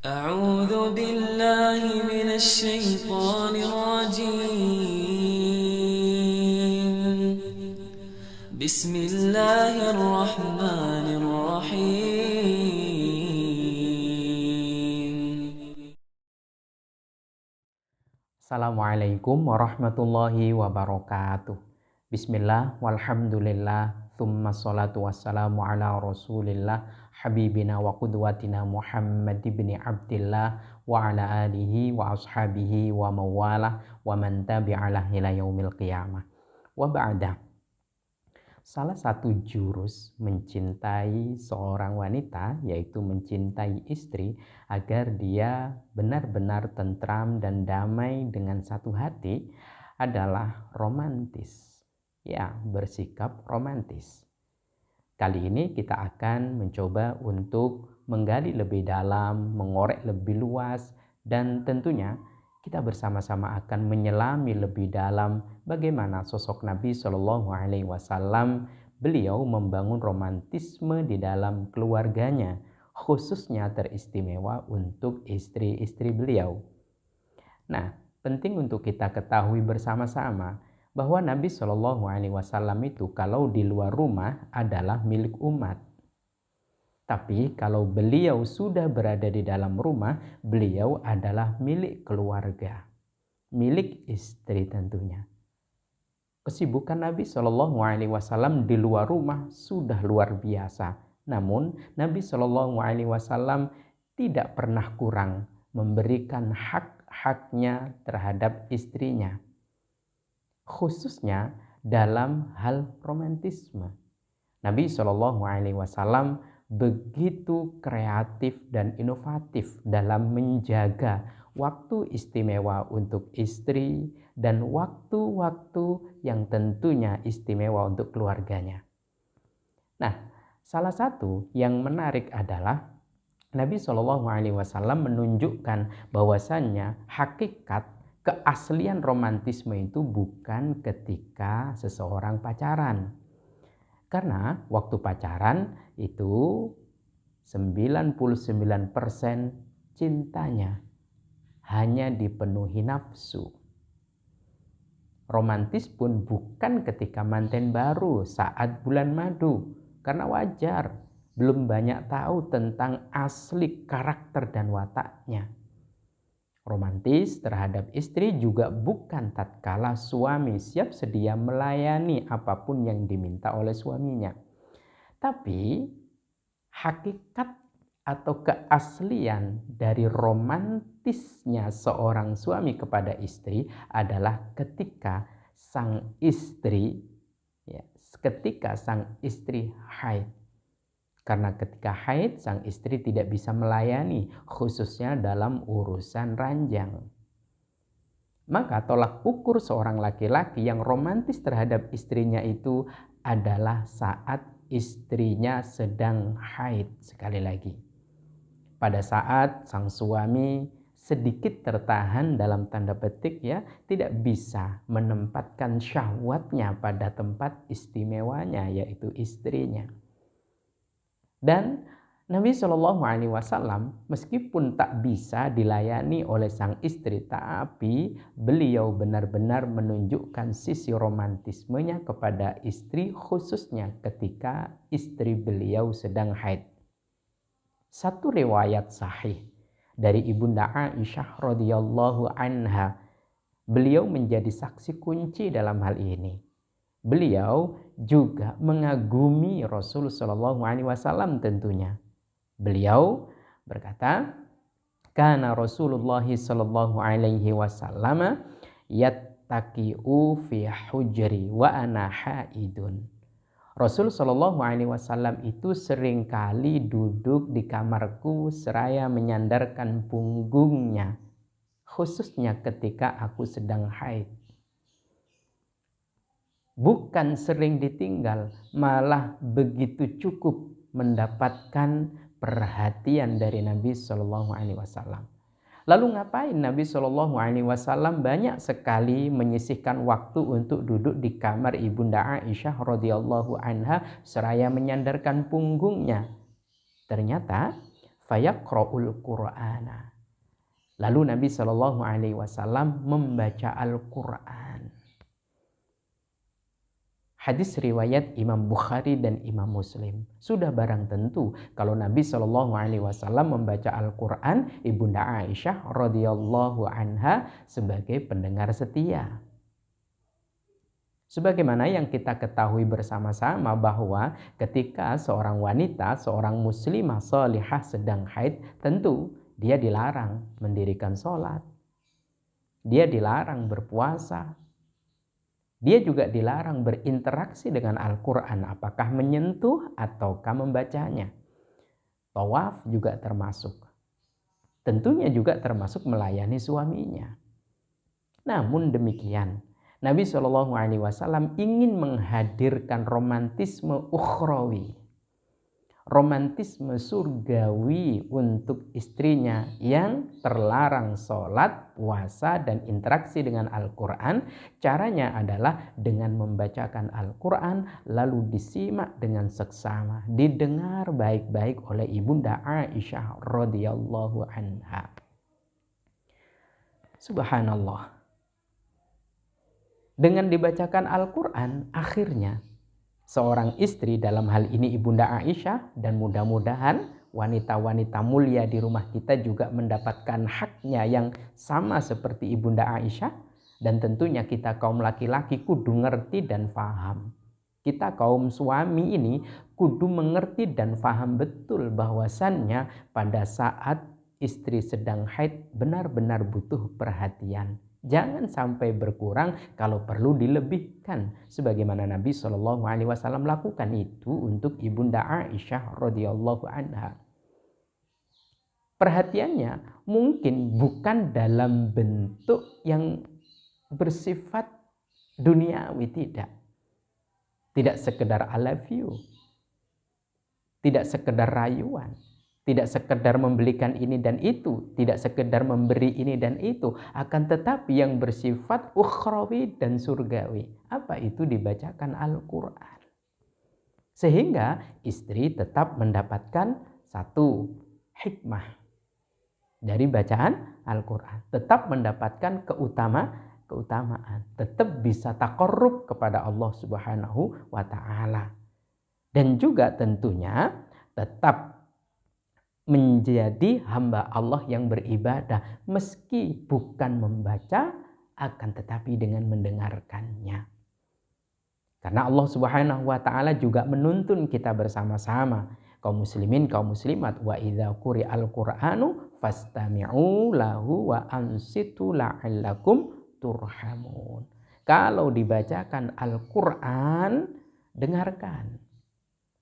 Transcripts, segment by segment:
أعوذ بالله من الشيطان الرجيم بسم الله الرحمن الرحيم. Assalamualaikum warahmatullahi wabarakatuh. Bismillah, walhamdulillah, thumma salatu wassalamu ala rasulillah, habibina wa qudwatina Muhammad ibn Abdillah, wa ala alihi wa ashabihi wa mawalah, wa man tabi'alah ila yaumil qiyamah. Wa ba'da. Salah satu jurus mencintai seorang wanita yaitu mencintai istri agar dia benar-benar tentram dan damai dengan satu hati adalah romantis. Ya, bersikap romantis. Kali ini kita akan mencoba untuk menggali lebih dalam, mengorek lebih luas, dan tentunya kita bersama-sama akan menyelami lebih dalam bagaimana sosok Nabi Shallallahu Alaihi Wasallam. Beliau membangun romantisme di dalam keluarganya, khususnya teristimewa untuk istri-istri beliau. Nah, penting untuk kita ketahui bersama-sama bahwa Nabi Shallallahu Alaihi Wasallam itu kalau di luar rumah adalah milik umat. Tapi kalau beliau sudah berada di dalam rumah, beliau adalah milik keluarga, milik istri tentunya. Kesibukan Nabi Shallallahu Alaihi Wasallam di luar rumah sudah luar biasa. Namun Nabi Shallallahu Alaihi Wasallam tidak pernah kurang memberikan hak-haknya terhadap istrinya, khususnya dalam hal romantisme. Nabi Shallallahu Alaihi Wasallam begitu kreatif dan inovatif dalam menjaga waktu istimewa untuk istri dan waktu-waktu yang tentunya istimewa untuk keluarganya. Nah, salah satu yang menarik adalah Nabi Shallallahu Alaihi Wasallam menunjukkan bahwasannya hakikat keaslian romantisme itu bukan ketika seseorang pacaran. Karena waktu pacaran itu 99% cintanya hanya dipenuhi nafsu. Romantis pun bukan ketika manten baru saat bulan madu. Karena wajar, belum banyak tahu tentang asli karakter dan wataknya. Romantis terhadap istri juga bukan tatkala suami siap sedia melayani apapun yang diminta oleh suaminya. Tapi hakikat atau keaslian dari romantisnya seorang suami kepada istri adalah ketika sang istri haid. Karena ketika haid, sang istri tidak bisa melayani, khususnya dalam urusan ranjang. Maka tolak ukur seorang laki-laki yang romantis terhadap istrinya itu adalah saat istrinya sedang haid. Sekali lagi, pada saat sang suami sedikit tertahan dalam tanda petik tidak bisa menempatkan syahwatnya pada tempat istimewanya yaitu istrinya. Dan Nabi Shallallahu Alaihi Wasallam meskipun tak bisa dilayani oleh sang istri, tapi beliau benar-benar menunjukkan sisi romantismenya kepada istri, khususnya ketika istri beliau sedang haid. Satu riwayat sahih dari Ibunda Aisyah radhiyallahu anha, beliau menjadi saksi kunci dalam hal ini. Beliau juga mengagumi Rasul Shallallahu Alaihi Wasallam tentunya. Beliau berkata, "Kana Rasulullah Shallallahu Alaihi Wasallam yattaqi'u fi hujri wa ana haidun." Rasul Shallallahu Alaihi Wasallam itu seringkali duduk di kamarku seraya menyandarkan punggungnya, khususnya ketika aku sedang haid. Bukan sering ditinggal, malah begitu cukup mendapatkan perhatian dari Nabi Shallallahu Alaihi Wasallam. Lalu ngapain Nabi Shallallahu Alaihi Wasallam banyak sekali menyisihkan waktu untuk duduk di kamar Ibunda Aisyah radhiyallahu anha seraya menyandarkan punggungnya? Ternyata fayaqra'ul Qur'ana. Lalu Nabi Shallallahu Alaihi Wasallam membaca Al-Quran. Hadis riwayat Imam Bukhari dan Imam Muslim. Sudah barang tentu kalau Nabi Shallallahu Alaihi Wasallam membaca Al-Quran, Ibunda Aisyah radhiyallahu anha sebagai pendengar setia. Sebagaimana yang kita ketahui bersama-sama bahwa ketika seorang wanita, seorang muslimah salihah sedang haid, tentu dia dilarang mendirikan sholat. Dia dilarang berpuasa. Dia juga dilarang berinteraksi dengan Al-Quran, apakah menyentuh ataukah membacanya. Tawaf juga termasuk. Tentunya juga termasuk melayani suaminya. Namun demikian, Nabi SAW ingin menghadirkan romantisme ukhrawi, romantisme surgawi untuk istrinya yang terlarang sholat, puasa, dan interaksi dengan Al-Quran. Caranya adalah dengan membacakan Al-Quran lalu disimak dengan seksama, didengar baik-baik oleh Ibunda Aisyah radhiyallahu anha. Subhanallah. Dengan dibacakan Al-Quran, akhirnya seorang istri, dalam hal ini Ibunda Aisyah, dan mudah-mudahan wanita-wanita mulia di rumah kita juga mendapatkan haknya yang sama seperti Ibunda Aisyah. Dan tentunya kita kaum laki-laki kudu ngerti dan paham. Kita kaum suami ini kudu mengerti dan paham betul bahwasannya pada saat istri sedang haid benar-benar butuh perhatian. Jangan sampai berkurang, kalau perlu dilebihkan. Sebagaimana Nabi SAW lakukan itu untuk Ibunda Aisyah radhiyallahu anha. Perhatiannya mungkin bukan dalam bentuk yang bersifat duniawi, tidak. Tidak sekedar I love you. Tidak sekedar rayuan. Tidak sekedar membelikan ini dan itu, tidak sekedar memberi ini dan itu, akan tetapi yang bersifat ukhrawi dan surgawi. Apa itu? Dibacakan Al-Quran. Sehingga istri tetap mendapatkan satu hikmah dari bacaan Al-Quran. Tetap mendapatkan keutamaan. Tetap bisa taqarrub kepada Allah Subhanahu wa Ta'ala. Dan juga tentunya tetap menjadi hamba Allah yang beribadah meski bukan membaca, akan tetapi dengan mendengarkannya. Karena Allah Subhanahu wa Ta'ala juga menuntun kita bersama-sama, kaum muslimin, kaum muslimat, wa idza quri'al Qur'anu fastami'u lahu wa ansitu la'allakum turhamun. Kalau dibacakan Al-Qur'an, dengarkan.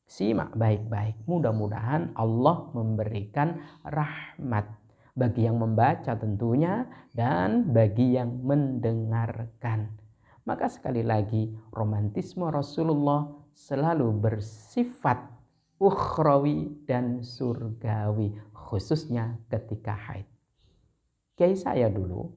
Simak baik-baik. Mudah-mudahan Allah memberikan rahmat bagi yang membaca tentunya dan bagi yang mendengarkan. Maka sekali lagi, romantisme Rasulullah selalu bersifat ukhrawi dan surgawi, khususnya ketika haid. Kiai saya dulu,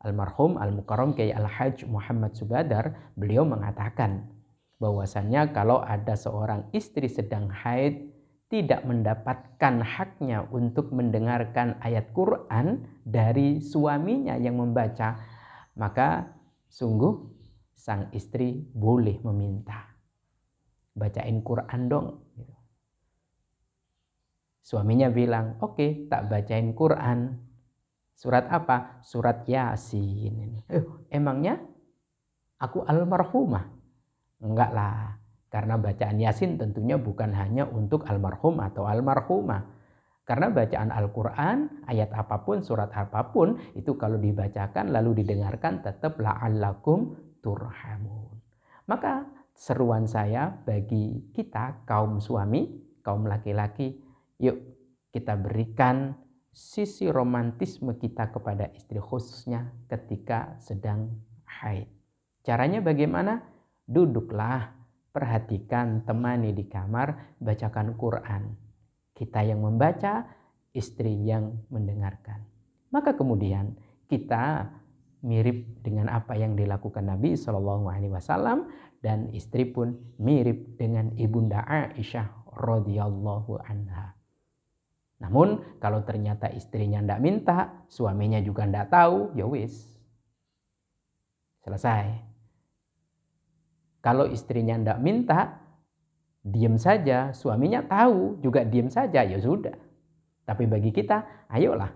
almarhum Al-Mukarram Kiai Al-Hajj Muhammad Subadar, beliau mengatakan bahwasannya kalau ada seorang istri sedang haid tidak mendapatkan haknya untuk mendengarkan ayat Quran dari suaminya yang membaca, maka sungguh sang istri boleh meminta, bacain Quran dong. Suaminya bilang, oke, tak bacain Quran. Surat apa? Surat Yasin. Emangnya aku almarhumah? Enggak lah, karena bacaan Yasin tentunya bukan hanya untuk almarhum atau almarhumah. Karena bacaan Al-Quran, ayat apapun, surat apapun, itu kalau dibacakan lalu didengarkan tetap la'allakum turhamun. Maka seruan saya bagi kita kaum suami, kaum laki-laki, yuk kita berikan sisi romantisme kita kepada istri, khususnya ketika sedang haid. Caranya bagaimana? Duduklah, perhatikan, temani di kamar, bacakan Quran. Kita yang membaca, istri yang mendengarkan. Maka kemudian kita mirip dengan apa yang dilakukan Nabi SAW, dan istri pun mirip dengan Ibunda Aisyah radhiyallahu anha. Namun kalau ternyata istrinya ndak minta, suaminya juga ndak tahu, ya wis. Selesai. Kalau istrinya ndak minta, diam saja, suaminya tahu juga diam saja, ya sudah. Tapi bagi kita, ayolah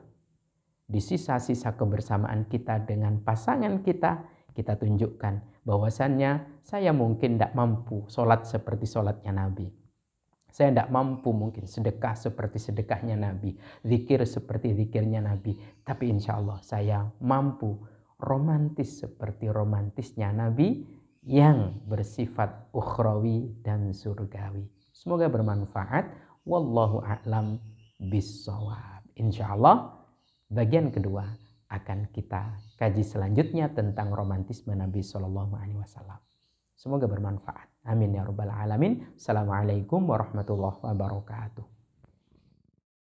di sisa-sisa kebersamaan kita dengan pasangan kita, kita tunjukkan bahwasannya saya mungkin tidak mampu sholat seperti sholatnya Nabi. Saya tidak mampu mungkin sedekah seperti sedekahnya Nabi, zikir seperti zikirnya Nabi. Tapi insya Allah saya mampu romantis seperti romantisnya Nabi yang bersifat ukhrawi dan surgawi. Semoga bermanfaat. Wallahu a'lam bissawab. Insya Allah bagian kedua akan kita kaji selanjutnya tentang romantisme Nabi SAW. Semoga bermanfaat. Amin ya rabbal alamin. Assalamualaikum warahmatullahi wabarakatuh.